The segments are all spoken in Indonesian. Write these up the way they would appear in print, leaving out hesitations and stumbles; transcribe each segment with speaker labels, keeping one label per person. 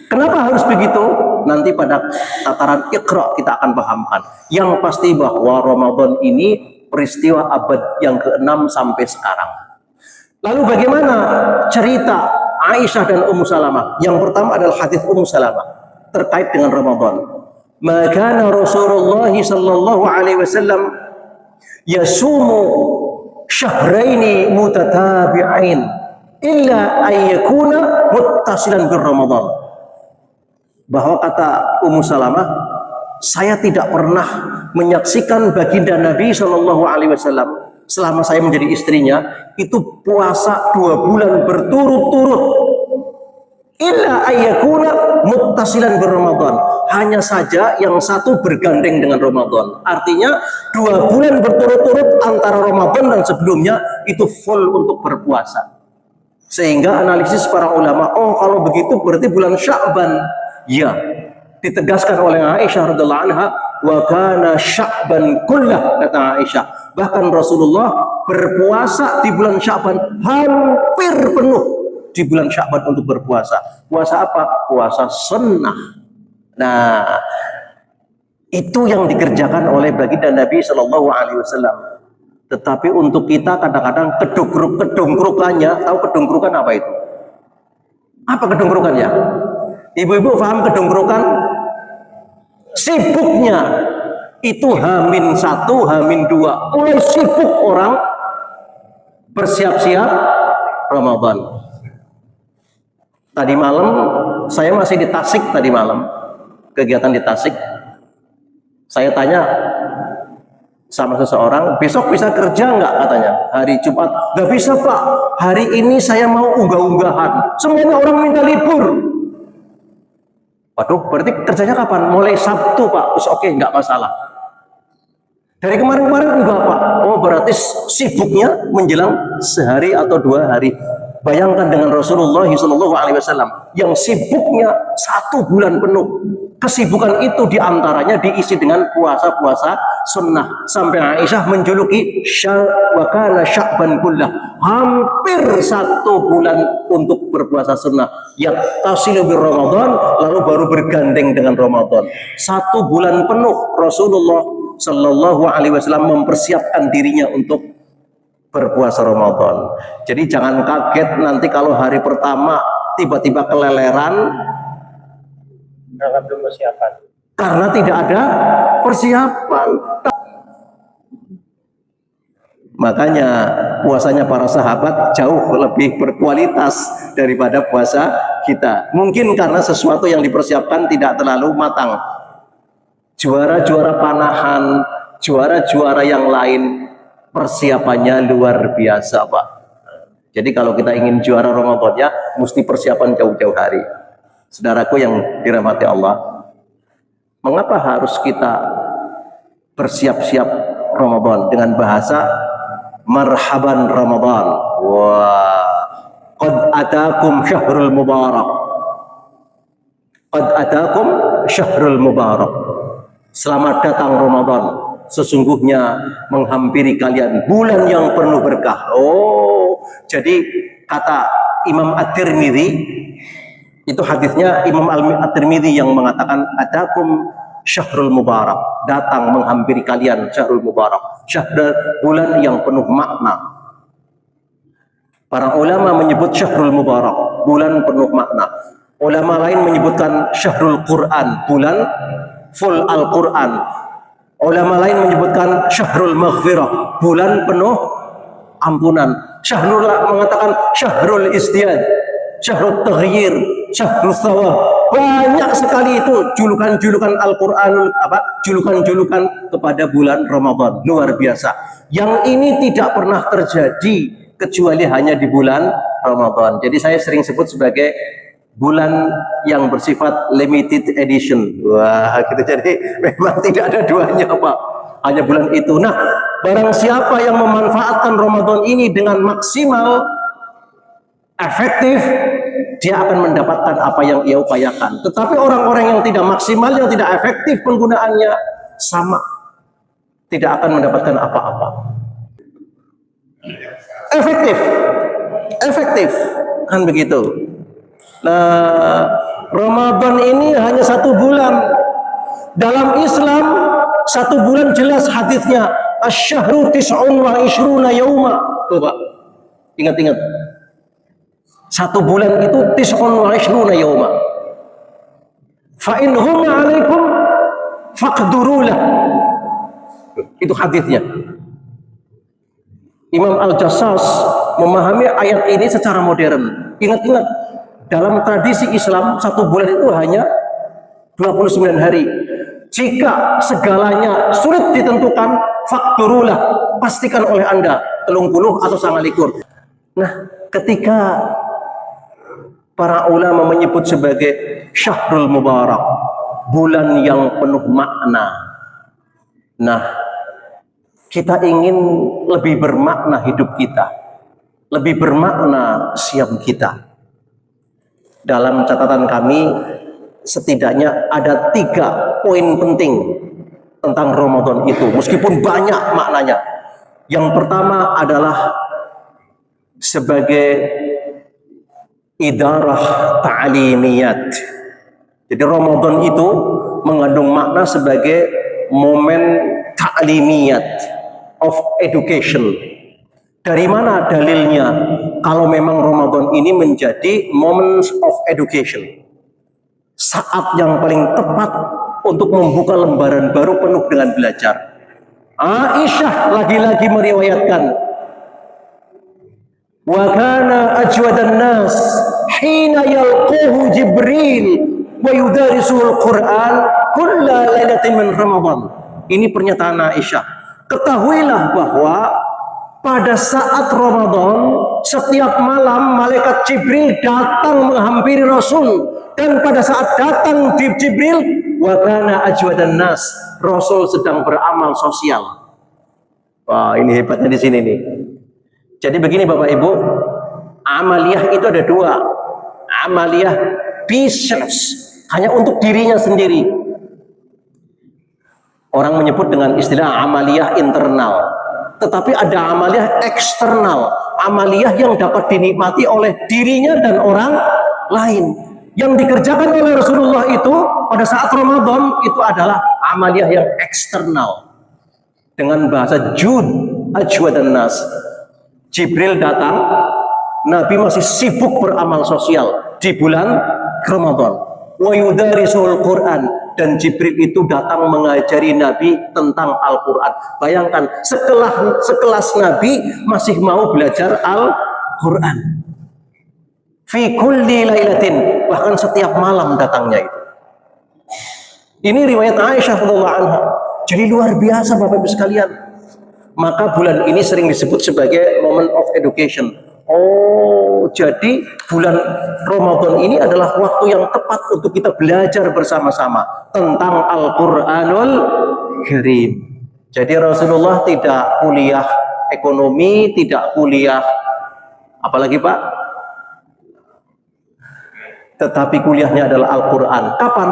Speaker 1: Kenapa harus begitu? Nanti pada tataran Iqra kita akan pahamkan. Yang pasti bahwa Ramadan ini peristiwa abad yang ke-6 sampai sekarang. Lalu bagaimana cerita Aisyah dan Ummu Salamah? Yang pertama adalah hadis Ummu Salamah terkait dengan Ramadan. Maka Rasulullah sallallahu alaihi wasallam yasumu syahraini mutatabi'ain illa an yakuna muttasilan bir Ramadan. Bahwa kata Ummu Salamah, saya tidak pernah menyaksikan baginda Nabi Shallallahu Alaihi Wasallam selama saya menjadi istrinya itu puasa 2 bulan berturut-turut. Illa ayyakuna muttasilan bir Ramadan. Hanya saja yang satu bergandeng dengan Ramadan. Artinya 2 bulan berturut-turut antara Ramadan dan sebelumnya itu full untuk berpuasa. Sehingga analisis para ulama, oh kalau begitu berarti bulan Sya'ban. Ya, ditegaskan oleh Aisyah radhiyallahu anha, wa kana Sya'ban kullah, kata Aisyah. Bahkan Rasulullah berpuasa di bulan Sya'ban hampir penuh di bulan Sya'ban untuk berpuasa. Puasa apa? Puasa sunnah. Nah, itu yang dikerjakan oleh baginda Nabi Shallallahu Alaihi Wasallam. Tetapi untuk kita kadang-kadang kedongkrukannya, tahu kedongkrukan apa itu? Apa kedongkrukannya? Ibu-ibu paham kedongkrukan? Sibuknya itu H-1, H-2. Mulai sibuk orang bersiap-siap Ramadan. Tadi malam saya masih di Tasik tadi malam. Kegiatan di Tasik. Saya tanya sama seseorang, besok bisa kerja nggak katanya? Hari Jumat. Nggak bisa Pak, hari ini saya mau unggah-unggahan. Semuanya orang minta libur. Waduh, berarti kerjanya kapan? Mulai Sabtu Pak. Oke, nggak masalah. Dari kemarin-kemarin enggak Pak. Oh, berarti sibuknya menjelang sehari atau 2 hari. Bayangkan dengan Rasulullah SAW yang sibuknya 1 bulan penuh. Kesibukan itu diantaranya diisi dengan puasa-puasa sunnah. Sampai Aisyah menjuluki wa kana Sya'ban kullah. Hampir 1 bulan untuk berpuasa sunnah. Yattasilu bir Ramadan, lalu baru bergandeng dengan Ramadan. 1 bulan penuh Rasulullah Sallallahu Alaihi Wasallam mempersiapkan dirinya untuk berpuasa Ramadan. Jadi jangan kaget nanti kalau hari pertama tiba-tiba keleleran karena belum persiapan. Karena tidak ada persiapan. Makanya puasanya para sahabat jauh lebih berkualitas daripada puasa kita. Mungkin karena sesuatu yang dipersiapkan tidak terlalu matang. Juara-juara panahan, juara-juara yang lain persiapannya luar biasa Pak. Jadi kalau kita ingin juara Ramadannya mesti persiapan jauh-jauh hari. Saudaraku yang dirahmati Allah, mengapa harus kita bersiap-siap Ramadan dengan bahasa marhaban Ramadan? Wah, qad atakum syahrul mubarak. Qad atakum syahrul mubarak. Selamat datang Ramadan. Sesungguhnya menghampiri kalian bulan yang penuh berkah. Oh, jadi kata Imam At-Tirmidzi, itu hadisnya Imam At-Tirmidzi yang mengatakan atakum syahrul mubarak, datang menghampiri kalian syahrul mubarak, syahr bulan yang penuh makna. Para ulama menyebut syahrul mubarak, bulan penuh makna. Ulama lain menyebutkan syahrul Quran, bulan full Al-Quran. Ulama lain menyebutkan syahrul maghfirah, bulan penuh ampunan. Syahrul mengatakan syahrul istiyad, syahrul taghyir, syahrul thawab. Banyak sekali itu julukan-julukan Al-Quran, julukan-julukan kepada bulan Ramadan. Luar biasa. Yang ini tidak pernah terjadi kecuali hanya di bulan Ramadan. Jadi saya sering sebut sebagai bulan yang bersifat limited edition. Wah, gitu. Jadi memang tidak ada duanya Pak. Hanya bulan itu. Nah, barang siapa yang memanfaatkan Ramadan ini dengan maksimal, efektif, dia akan mendapatkan apa yang ia upayakan. Tetapi orang-orang yang tidak maksimal, yang tidak efektif penggunaannya, sama, tidak akan mendapatkan apa-apa. Efektif kan begitu. Nah, Ramadan ini hanya 1 bulan. Dalam Islam 1 bulan jelas hadisnya, asyhru tis'un wa ishruna yauma. Coba ingat-ingat. 1 bulan itu tis'un wa ishruna yauma. Fa in hum 'alaikum faqdurulah. Itu hadisnya. Imam Al-Jassas memahami ayat ini secara modern. Ingat-ingat, dalam tradisi Islam 1 bulan itu hanya 29 hari. Jika segalanya sulit ditentukan, fakturulah, pastikan oleh Anda 30 atau 29. Nah, ketika para ulama menyebut sebagai Syahrul Mubarak, bulan yang penuh makna. Nah, kita ingin lebih bermakna hidup kita, lebih bermakna siam kita. Dalam catatan kami, setidaknya ada 3 poin penting tentang Ramadan itu, meskipun banyak maknanya. Yang pertama adalah sebagai idarah ta'limiyat. Jadi Ramadan itu mengandung makna sebagai momen ta'limiyat, of education. Dari mana dalilnya kalau memang Ramadan ini menjadi moments of education? Saat yang paling tepat untuk membuka lembaran baru penuh dengan belajar. Aisyah lagi-lagi meriwayatkan, wa kana ajwadan nas hina yalqahu Jibril wa yudarisuhul Quran kulla lailatin min Ramadan. Ini pernyataan Aisyah. Ketahuilah bahwa pada saat Ramadan, setiap malam malaikat Jibril datang menghampiri Rasul, dan pada saat datang Jibril, wa kana ajwadan nas, Rasul sedang beramal sosial. Wah, ini hebatnya di sini nih. Jadi begini Bapak Ibu, amaliyah itu ada 2. Amaliyah business, hanya untuk dirinya sendiri. Orang menyebut dengan istilah amaliyah internal. Tetapi ada amaliyah eksternal, amaliyah yang dapat dinikmati oleh dirinya dan orang lain. Yang dikerjakan oleh Rasulullah itu pada saat Ramadan itu adalah amaliyah yang eksternal. Dengan bahasa Jud, ajwadan nas. Jibril datang, Nabi masih sibuk beramal sosial di bulan Ramadan. Wa yudarisul Quran, dan Jibril itu datang mengajari Nabi tentang Al-Quran. Bayangkan, sekelas Nabi masih mau belajar Al-Quran. Fi kulli lailatin, bahkan setiap malam datangnya itu. Ini riwayat Aisyah radhiyallahu anha. Jadi luar biasa Bapak Ibu sekalian. Maka bulan ini sering disebut sebagai moment of education. Oh, jadi bulan Ramadan ini adalah waktu yang tepat untuk kita belajar bersama-sama tentang Al-Quranul Karim. Jadi Rasulullah tidak kuliah ekonomi, tidak kuliah apalagi Pak? Tetapi kuliahnya adalah Al-Quran. Kapan?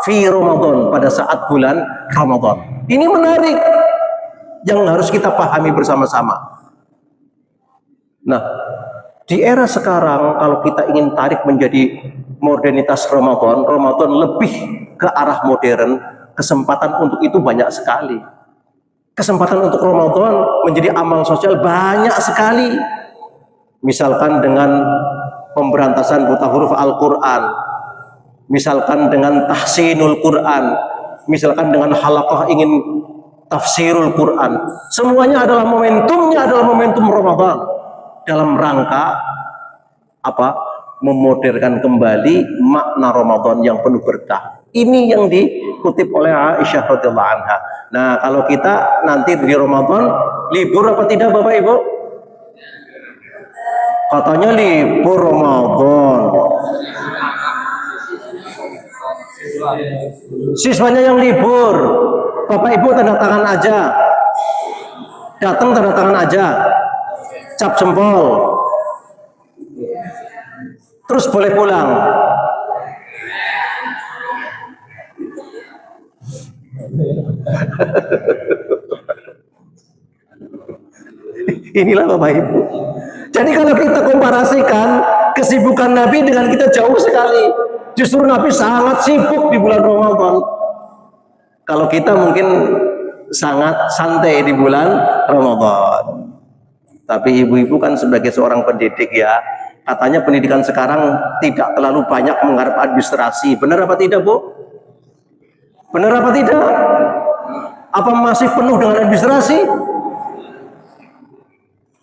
Speaker 1: Fi Ramadan, pada saat bulan Ramadan. Ini menarik yang harus kita pahami bersama-sama. Nah, di era sekarang kalau kita ingin tarik menjadi modernitas Ramadan, Ramadan lebih ke arah modern, kesempatan untuk itu banyak sekali. Kesempatan untuk Ramadan menjadi amal sosial banyak sekali. Misalkan dengan pemberantasan buta huruf Al-Quran, misalkan dengan tahsinul Quran, misalkan dengan halaqah ingin tafsirul Quran. Semuanya adalah momentumnya adalah momentum Ramadan dalam rangka apa? Memodernkan kembali makna Ramadan yang penuh berkah. Ini yang dikutip oleh Aisyah radhiyallahu anha. Nah, kalau kita nanti di Ramadan libur apa tidak Bapak Ibu? Katanya libur Ramadan. Siswanya yang libur, Bapak Ibu tanda tangan aja. Datang tanda tangan aja. Cap jempol. Terus boleh pulang. Inilah Bapak Ibu. Jadi kalau kita komparasikan kesibukan Nabi dengan kita jauh sekali. Justru Nabi sangat sibuk di bulan Ramadan. Kalau kita mungkin sangat santai di bulan Ramadan. Tapi ibu-ibu kan sebagai seorang pendidik ya, katanya pendidikan sekarang tidak terlalu banyak menggarap administrasi. Benar apa tidak, Bu? Benar apa tidak? Apa masih penuh dengan administrasi?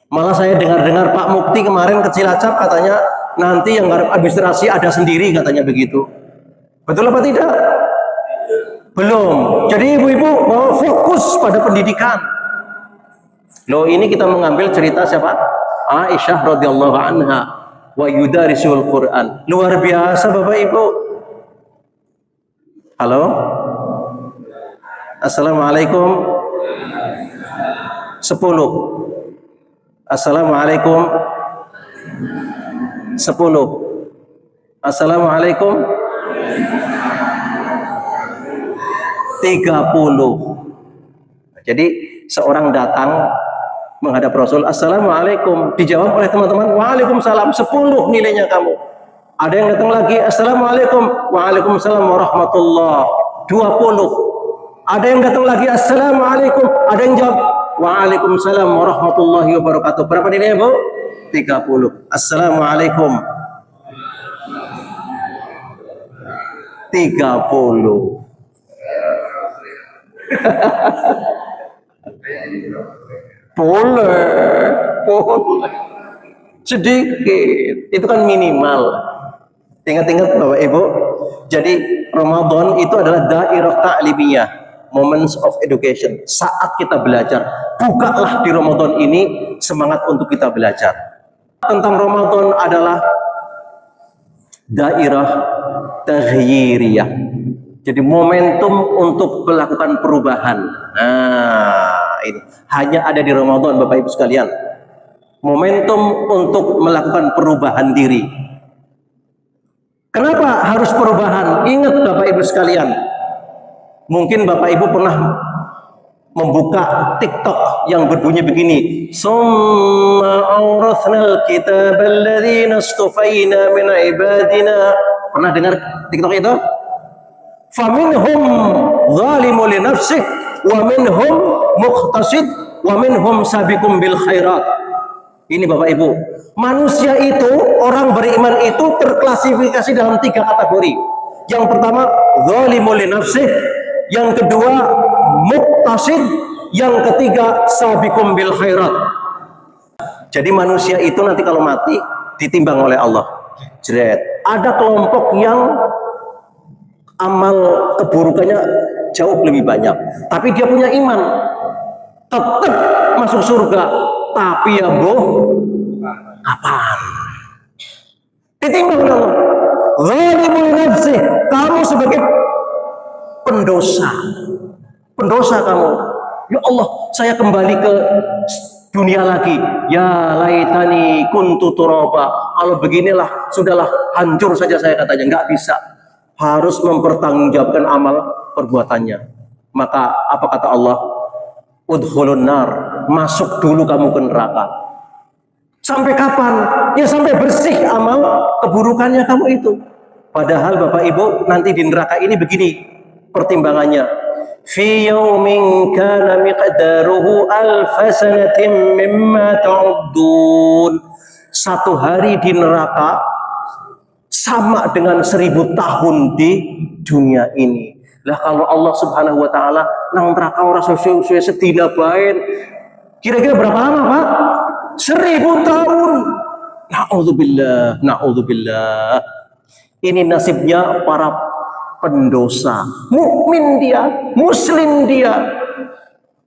Speaker 1: Malah saya dengar-dengar Pak Mukti kemarin ke Cilacap katanya nanti yang garap administrasi ada sendiri, katanya begitu. Betul apa tidak? Belum. Jadi ibu-ibu mau fokus pada pendidikan. Loh, ini kita mengambil cerita siapa? Aisyah radhiyallahu anha wa yudarisul Quran. Luar biasa Bapak Ibu. Halo? Assalamualaikum. 10. Assalamualaikum. 10. Assalamualaikum. 30. Jadi seorang datang menghadap Rasul, Assalamualaikum, dijawab oleh teman-teman, Waalaikumsalam, 10 nilainya kamu. Ada yang datang lagi, Assalamualaikum, Waalaikumsalam warahmatullah, 20. Ada yang datang lagi, Assalamualaikum, ada yang jawab, Waalaikumsalam warahmatullahi wabarakatuh. Berapa nilainya, Bu? 30. Assalamualaikum. 30. boleh sedikit, itu kan minimal. Ingat-ingat Bapak Ibu, jadi Ramadan itu adalah dairah ta'limiyah, moments of education. Saat kita belajar, bukalah di Ramadan ini semangat untuk kita belajar. Tentang Ramadan adalah dairah taghyiriyah. Jadi momentum untuk melakukan perubahan. Nah, ini hanya ada di Ramadan Bapak Ibu sekalian. Momentum untuk melakukan perubahan diri. Kenapa harus perubahan? Ingat Bapak Ibu sekalian. Mungkin Bapak Ibu pernah membuka TikTok yang berbunyi begini. Summa awrathnal kitab alladhina astafaina min ibadina. Pernah dengar TikTok itu? Faminhum zalimun li nafsihi wa minhum muqtasid wa minhum sabiqum bil khairat. Ini Bapak Ibu, manusia itu, orang beriman itu terklasifikasi dalam 3 kategori. Yang pertama zalimun li nafsihi, yang kedua muqtasid, yang ketiga sabiqum bil khairat. Jadi manusia itu nanti kalau mati ditimbang oleh Allah. Jret. Ada kelompok yang amal keburukannya jauh lebih banyak, tapi dia punya iman, tetap masuk surga. Tapi ya kapan? Ditimbang oleh Allah. Zalimul nafsi, kamu sebagai pendosa kamu. Ya Allah, saya kembali ke dunia lagi. Ya laitani kuntu turaba. Kalau beginilah, sudahlah, hancur saja saya, katanya. Nggak bisa. Harus mempertanggungjawabkan amal perbuatannya. Maka apa kata Allah? Udkhulun nar, masuk dulu kamu ke neraka. Sampai kapan? Ya sampai bersih amal keburukannya kamu itu. Padahal Bapak Ibu, nanti di neraka ini begini pertimbangannya. Fi yaumin kana miqdaruhu alfasanatin mimma ta'uddun. Satu hari di neraka sama dengan 1000 tahun di dunia ini. Lah kalau Allah Subhanahu wa taala nang neraka ora sesuai sedina bae. Kira-kira berapa lama, Pak? 1000 tahun. Na'udzubillah, na'udzubillah. Ini nasibnya para pendosa. Mukmin dia, muslim dia.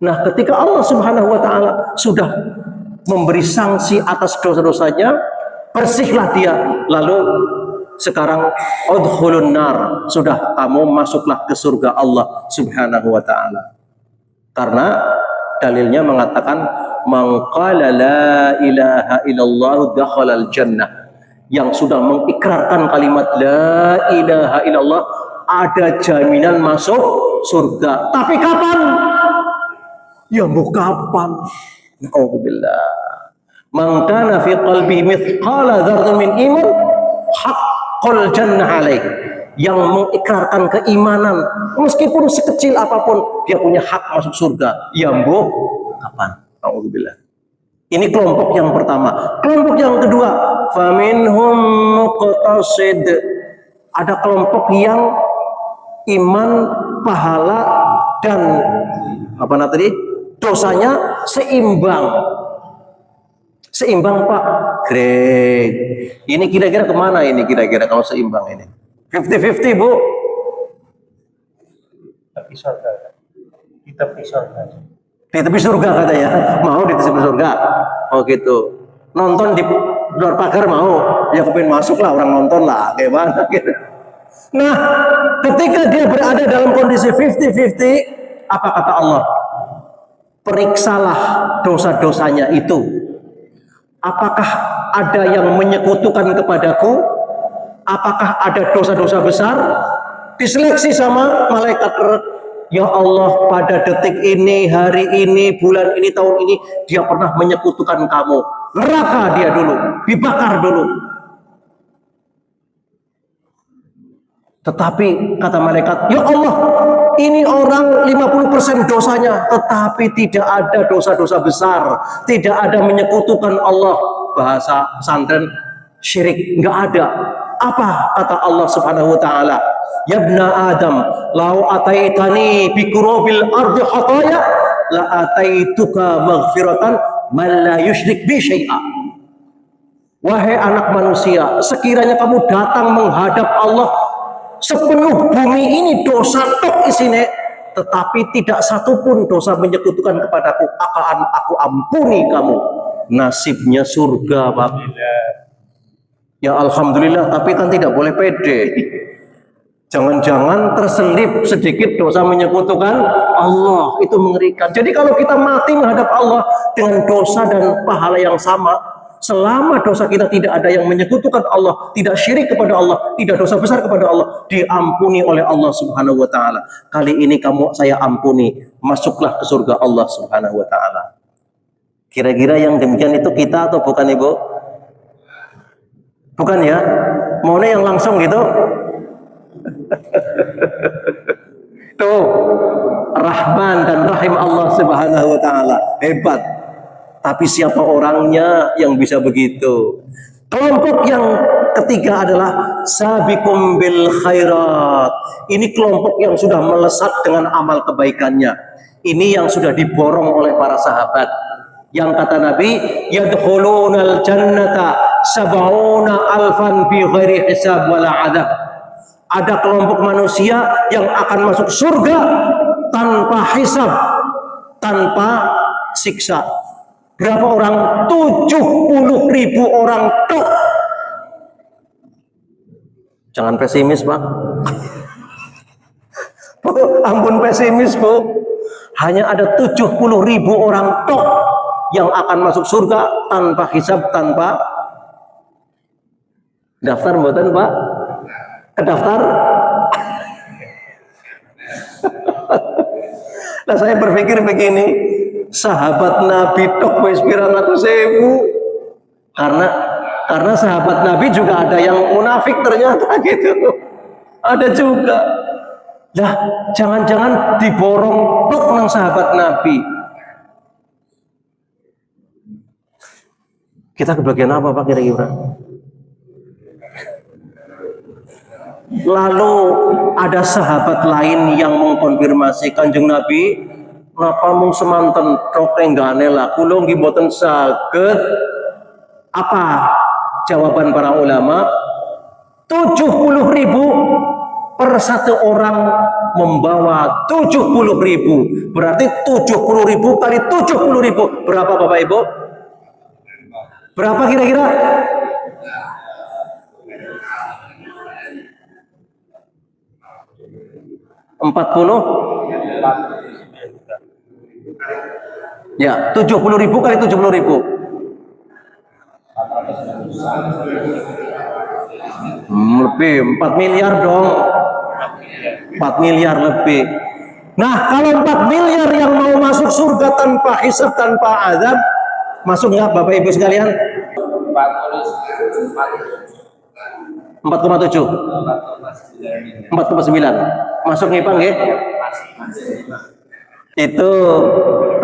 Speaker 1: Nah, ketika Allah Subhanahu wa taala sudah memberi sanksi atas dosa-dosanya, bersihlah dia. Lalu sekarang udkhulun nar, sudah kamu masuklah ke surga Allah Subhanahu wa taala. Karena dalilnya mengatakan man qala la ilaha illallah dakhala al jannah. Yang sudah mengikrarkan kalimat la ilaha illallah ada jaminan masuk surga. Tapi kapan? Ya mau kapan? Alhamdulillah. Man kana fi qalbi mithqala dzarratin min iman haqqul jannah alaih. yang mengikrarkan keimanan, meskipun sekecil apapun, dia punya hak masuk surga. Ya mbok, kapan? Alhamdulillah. Ini kelompok yang pertama. Kelompok yang kedua, faminhum muqtasid. Ada kelompok yang iman, pahala, dan tadi dosanya seimbang. Seimbang Pak, great. Ini kira-kira kemana ini kira-kira kalau seimbang ini? 50-50 Bu.
Speaker 2: Tapi surga. Di tepi surga.
Speaker 1: Di tepi surga katanya. Mau di tepi surga. Oh gitu. Nonton di luar pagar mau. Ya kepin masuk lah orang nonton lah. Gimana gitu. Nah, ketika dia berada dalam kondisi 50-50, apa kata Allah? Periksalah dosa-dosanya itu. Apakah ada yang menyekutukan kepadaku? Apakah ada dosa-dosa besar? Diseleksi sama malaikat. Ya Allah, pada detik ini, hari ini, bulan ini, tahun ini, dia pernah menyekutukan kamu. Neraka dia dulu, dibakar dulu. Tetapi kata malaikat, ya Allah, ini orang 50% dosanya, tetapi tidak ada dosa-dosa besar, tidak ada menyekutukan Allah. Bahasa pesantren syirik, nggak ada. Apa kata Allah Subhanahu wa taala? Ya ibna Adam, lau ataitani bi kurobil ardi khataya la ataituka maghfiratan man la yusyrik bi syai'a. Wahai anak manusia, sekiranya kamu datang menghadap Allah sepenuh bumi ini dosa tok isine, tetapi tidak satupun dosa menyekutukan kepadaku, akan aku ampuni kamu. Nasibnya surga Pak. Ya alhamdulillah, tapi kan tidak boleh pede. Jangan-jangan terselip sedikit dosa menyekutukan Allah, itu mengerikan. Jadi kalau kita mati menghadap Allah dengan dosa dan pahala yang sama, selama dosa kita tidak ada yang menyekutukan Allah, tidak syirik kepada Allah, tidak dosa besar kepada Allah, diampuni oleh Allah Subhanahu wa taala. Kali ini kamu saya ampuni, masuklah ke surga Allah Subhanahu wa taala. Kira-kira yang demikian itu kita atau bukan Ibu? Bukan ya? Maunya yang langsung gitu? Tuh, Rahman dan Rahim Allah Subhanahu wa taala. Hebat. Tapi siapa orangnya yang bisa begitu? Kelompok yang ketiga adalah sabiqum bil khairat. Ini kelompok yang sudah melesat dengan amal kebaikannya. Ini yang sudah diborong oleh para sahabat. Yang kata Nabi, yadkhulunal jannata sab'una alfan bi ghairi hisab wala adab. Ada kelompok manusia yang akan masuk surga tanpa hisab, tanpa siksa. Berapa orang? 70.000 orang tok. Jangan pesimis Pak. Ampun pesimis Bu. Hanya ada 70.000 orang tok yang akan masuk surga tanpa hisab, tanpa daftar mboten Pak? Kedaftar? Nah saya berpikir begini, sahabat Nabi tok wis pirang atus ewu. Karena sahabat Nabi juga ada yang munafik ternyata gitu. Ada juga. Lah, jangan-jangan diborong tok nang sahabat Nabi. Kita kebagian apa Pak kira-kira? Lalu ada sahabat lain yang mengkonfirmasi, Kanjeng Nabi, napa mung semanten tok enggane lah, kula nggih mboten saged. Apa jawaban para ulama? 70.000 per satu orang membawa 70.000. Berarti 70.000 kali 70.000 berapa Bapak Ibu? Berapa kira-kira? 40? Ya, 70.000 kali 70.000. Lebih 4 miliar dong. 4 miliar lebih. Nah, kalau 4 miliar yang mau masuk surga tanpa hisab, tanpa azab, masuk nggak Bapak Ibu sekalian? 40 4,7. 4,9. Masuk nih Pak nggih? Itu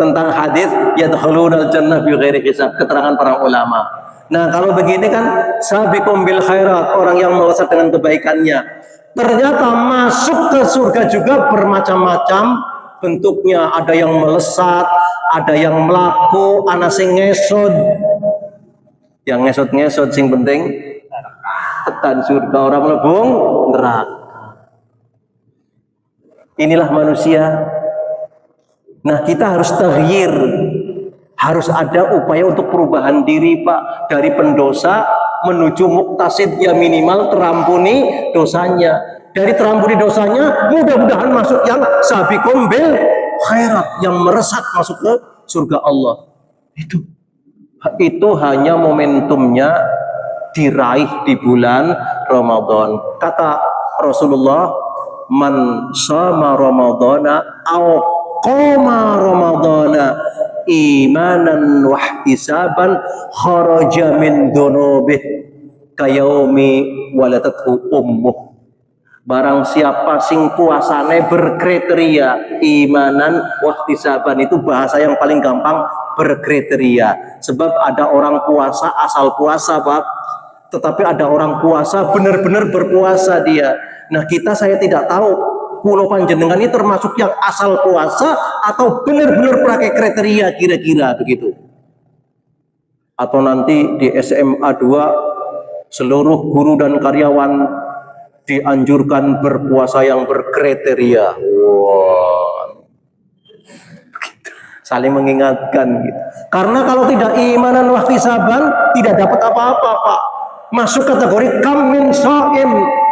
Speaker 1: tentang hadis yadkhulunal jannah bighairi hisab, keterangan para ulama. Nah, kalau begini kan sabiqum bil khairat, orang yang melesat dengan kebaikannya. Ternyata masuk ke surga juga bermacam-macam bentuknya. Ada yang melesat, ada yang melaku, ana sing ngesot. Yang ngesot-ngesot sing penting tekan surga, orang melebung neraka. Inilah manusia. Nah, kita harus taghyir, harus ada upaya untuk perubahan diri Pak, dari pendosa menuju muktasid, ya minimal terampuni dosanya. Dari terampuni dosanya mudah-mudahan masuk yang sabiqum bil khairat, yang meresat masuk ke surga Allah. Itu hanya momentumnya diraih di bulan Ramadan. Kata Rasulullah, man shama ramadhana aw qama ramadhana imanan wa ihtisaban kharaja min dzunubih kayaumi waladathu ummuh. Barang siapa sing puasane berkriteria imanan wa ihtisaban, itu bahasa yang paling gampang, berkriteria. Sebab ada orang puasa asal puasa Pak, tetapi ada orang puasa benar-benar berpuasa dia. Nah, saya tidak tahu kulo panjenengan ini termasuk yang asal puasa atau benar-benar pakai kriteria kira-kira begitu. Atau nanti di SMA 2 seluruh guru dan karyawan dianjurkan berpuasa yang berkriteria. Wow. Saling mengingatkan gitu. Karena kalau tidak imanan wa ihtisaban tidak dapat apa-apa Pak. Masuk kategori kamin shaim,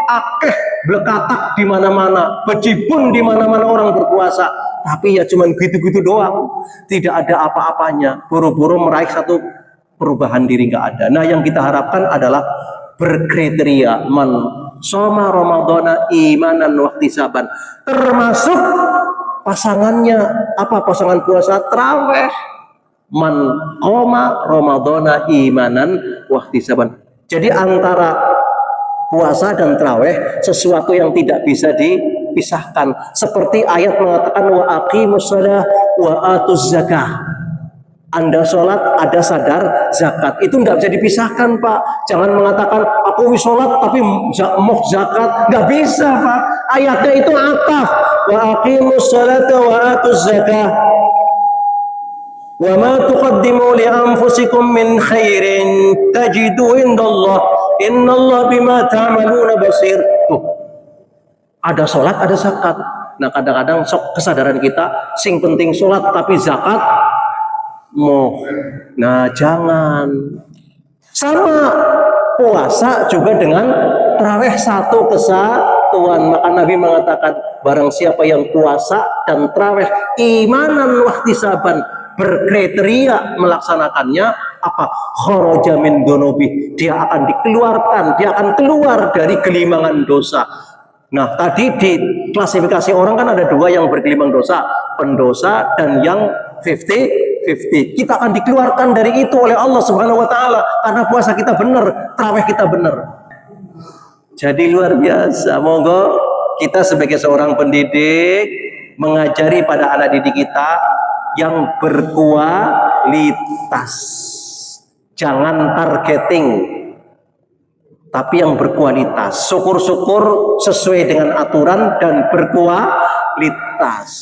Speaker 1: akeh blekatak di mana-mana, bejibun di mana-mana orang berpuasa, tapi ya cuman gitu-gitu doang, tidak ada apa-apanya, buru-buru meraih satu perubahan diri nggak ada. Nah, yang kita harapkan adalah berkriteria man shoma ramadhana imanan wa ihtisaban, termasuk pasangannya apa? Pasangan puasa tarawih, man qoma ramadhana imanan wa ihtisaban. Jadi antara puasa dan tarawih sesuatu yang tidak bisa dipisahkan. Seperti ayat mengatakan wa aqimus shalah wa atuz zakah. Anda sholat, ada sadar zakat. Itu nggak bisa dipisahkan Pak. Jangan mengatakan aku sholat tapi mau zakat. Nggak bisa Pak. Ayatnya itu ataf. Wa aqimus sholata wa atuz zakah. Wa ma tuqaddimu li anfusikum min khairin tajidu indallah innallaha bima ta'maluna basir. Ada sholat, ada zakat. Nah, kadang-kadang kesadaran kita sing penting sholat tapi zakat mau. Nah, jangan. Sama puasa juga dengan tarawih satu kesatuan. Maka Nabi mengatakan barang siapa yang puasa dan tarawih imanan wa ihtisaban, berkriteria melaksanakannya, apa? Kharaja min dzunubi, dia akan dikeluarkan, dia akan keluar dari gelimangan dosa. Nah, tadi di klasifikasi orang kan ada dua yang bergelimang dosa, pendosa dan yang 50-50. Kita akan dikeluarkan dari itu oleh Allah Subhanahu wa taala karena puasa kita benar, tarawih kita benar. Jadi luar biasa. Monggo kita sebagai seorang pendidik mengajari pada anak didik kita yang berkualitas. Jangan targeting, tapi yang berkualitas. Syukur-syukur sesuai dengan aturan dan berkualitas.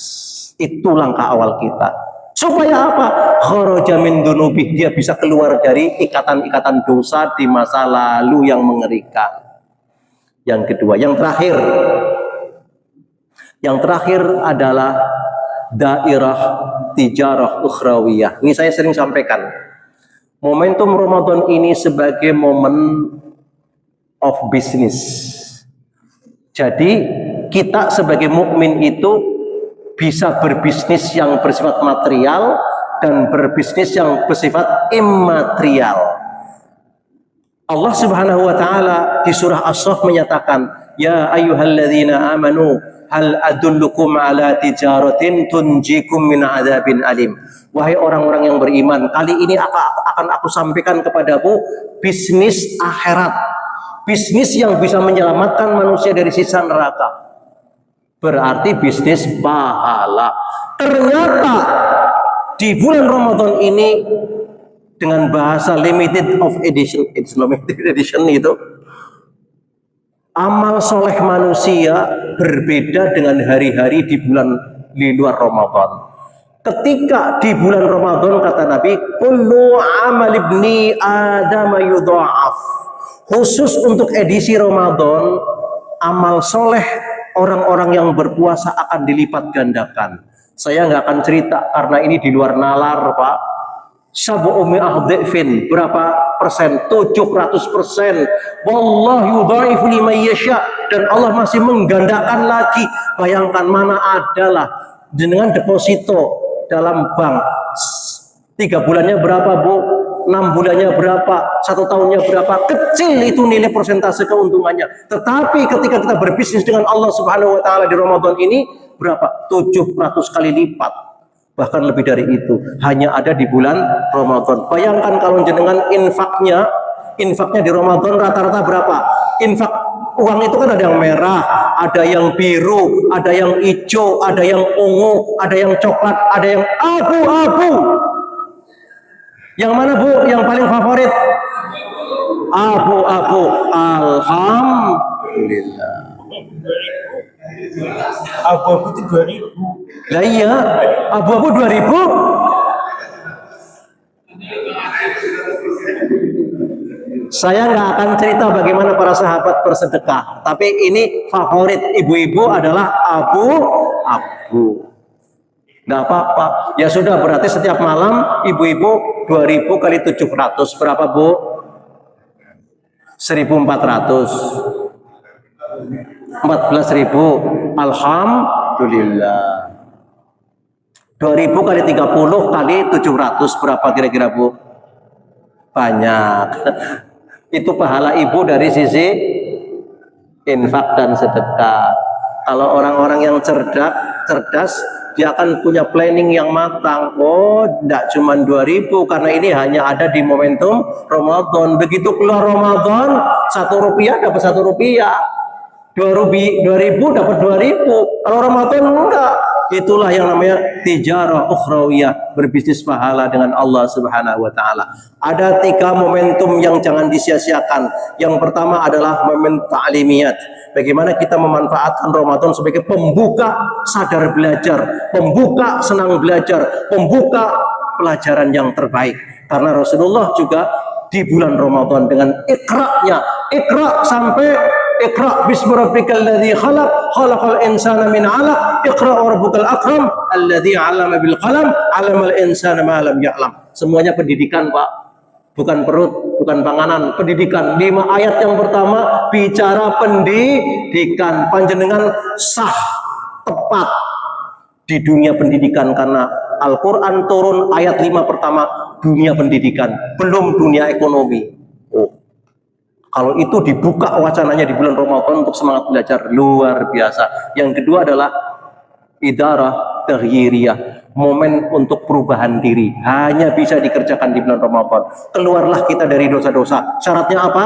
Speaker 1: Itu langkah awal kita. Supaya apa? Kharaja min dzunubih, dia bisa keluar dari ikatan-ikatan dosa di masa lalu yang mengerikan. Yang kedua, yang terakhir adalah dairah tijarah ukhrawiyah. Ini saya sering sampaikan. Momentum Ramadan ini sebagai momen of business. Jadi kita sebagai mukmin itu bisa berbisnis yang bersifat material dan berbisnis yang bersifat immaterial. Allah Subhanahu wa taala di surah As-Saff menyatakan, "Ya ayyuhalladzina amanu hal adullukum ala tijaratin tunjikum min adzabin alim." Wahai orang-orang yang beriman, kali ini akan aku sampaikan kepadamu bisnis akhirat. bisnis yang bisa menyelamatkan manusia dari siksa neraka. Berarti bisnis pahala. Ternyata di bulan Ramadan ini dengan bahasa limited of edition, it's limited edition itu, amal soleh manusia berbeda dengan hari-hari di luar Ramadan. Ketika di bulan Ramadan kata Nabi, kullu amal ibni Adam yudha'af. Khusus untuk edisi Ramadan, amal soleh orang-orang yang berpuasa akan dilipat gandakan. Saya nggak akan cerita karena ini di luar nalar, Pak. Sabu'umi'ah dhi'fin, berapa persen? 700%. Wallahu yudha'ifu liman yasha, dan Allah masih menggandakan lagi. Bayangkan mana adalah dengan deposito dalam bank 3 bulannya berapa, Bu? 6 bulannya berapa? 1 tahunnya berapa? Kecil itu nilai persentase keuntungannya. Tetapi ketika kita berbisnis dengan Allah Subhanahu wa taala di Ramadan ini, berapa? 700 kali lipat. Bahkan lebih dari itu, hanya ada di bulan Ramadan. Bayangkan kalau jenengan infaknya di Ramadan rata-rata berapa? Infak uang itu kan ada yang merah, ada yang biru, ada yang hijau, ada yang ungu, ada yang coklat, ada yang abu-abu. Yang mana, Bu, yang paling favorit? Abu-abu. Alhamdulillah.
Speaker 2: Abu-abu itu 2000.
Speaker 1: Lah iya, abu-abu 2000. Saya nggak akan cerita bagaimana para sahabat bersedekah, tapi ini favorit ibu-ibu adalah abu-abu. Nggak apa-apa. Ya sudah, berarti setiap malam ibu-ibu 2000 kali 700 berapa, Bu? 1400. 14.000. Alhamdulillah. 2000 kali 30 kali 700 berapa kira-kira, Bu? Banyak. Itu pahala ibu dari sisi infak dan sedekah. Kalau orang-orang yang cerdas, dia akan punya planning yang matang. Oh, tidak cuma 2000 karena ini hanya ada di momentum Ramadan. Begitu keluar Ramadan, 1 rupiah dapat 1 rupiah. 2000 dapat 2000. Kalau Ramadan enggak. Itulah yang namanya tijarah ukhrawiyah, berbisnis pahala dengan Allah Subhanahu wa taala. Ada 3 momentum yang jangan disia-siakan. Yang pertama adalah momen ta'limiyat. Bagaimana kita memanfaatkan Ramadan sebagai pembuka sadar belajar, pembuka senang belajar, pembuka pelajaran yang terbaik. Karena Rasulullah juga di bulan Ramadan dengan ikra'nya, ikra' sampai Iqra' bismi rabbikal ladzi khalaq, khalaqal insana min 'alaq, iqra' rabbukal akram, alladzi 'allama bil qalam, 'allamal insana ma lam ya'lam. Semuanya pendidikan, Pak. Bukan perut, bukan panganan, pendidikan. 5 ayat yang pertama bicara pendidikan. Panjenengan sah, tepat di dunia pendidikan karena Al-Qur'an turun ayat 5 pertama dunia pendidikan, belum dunia ekonomi. Kalau itu dibuka wacananya di bulan Ramadan untuk semangat belajar, luar biasa. Yang kedua adalah idarah taghyiriyah, momen untuk perubahan diri. Hanya bisa dikerjakan di bulan Ramadan. Keluarlah kita dari dosa-dosa. Syaratnya apa?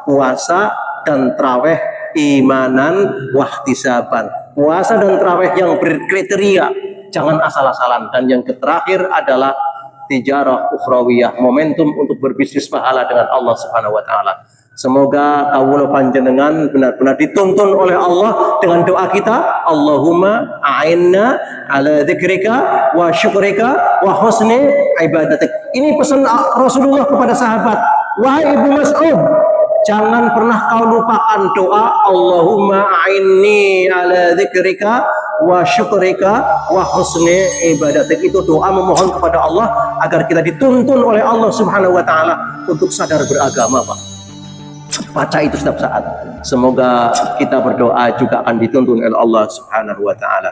Speaker 1: Puasa dan traweh imanan wahtisaban. Puasa dan traweh yang berkriteria, jangan asal-asalan. Dan yang terakhir adalah tijarah ukhrawiyah, momentum untuk berbisnis pahala dengan Allah Subhanahu wa taala. Semoga kawula panjenengan benar-benar dituntun oleh Allah dengan doa kita, Allahumma a'inna ala dzikrika wa syukrika wa husni ibadatik. Ini pesan Rasulullah kepada sahabat. Wahai Ibnu Mas'ud, jangan pernah kau lupakan doa Allahumma a'inni ala dzikrika wa syukrika wa husni ibadatik. Itu doa memohon kepada Allah agar kita dituntun oleh Allah Subhanahu wa taala untuk sadar beragama, Pak. Baca itu setiap saat. Semoga kita berdoa juga akan dituntun oleh Allah Subhanahu wa taala.